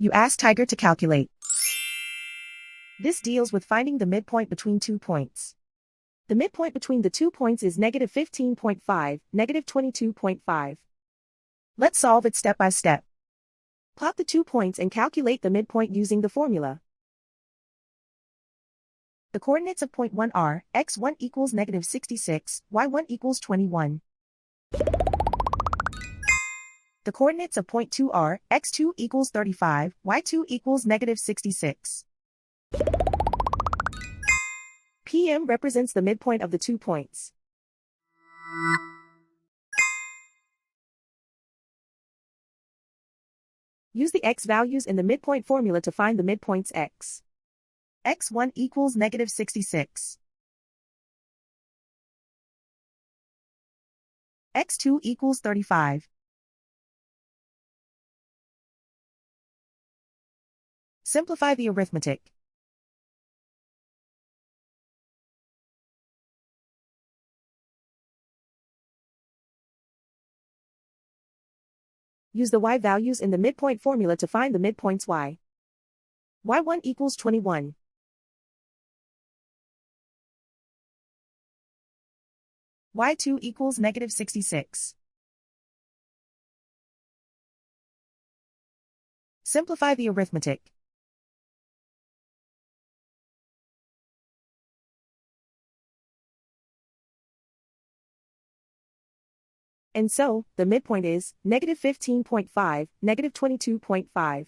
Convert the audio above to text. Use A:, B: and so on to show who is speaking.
A: You ask Tiger to calculate. This deals with finding the midpoint between 2 points. The midpoint between the 2 points is negative 15.5, negative 22.5. Let's solve it step by step. Plot the 2 points and calculate the midpoint using the formula. The coordinates of point 1 are, x1 equals negative 66, y1 equals 21. The coordinates of point 2 are, x2 equals 35, y2 equals negative 66. PM represents the midpoint of the 2 points. Use the x values in the midpoint formula to find the midpoints x. x1 equals negative 66. x2 equals 35. Simplify the arithmetic. Use the y values in the midpoint formula to find the midpoints y. y1 equals 21. y2 equals negative 66. Simplify the arithmetic. And so, the midpoint is negative 15.5, negative 22.5.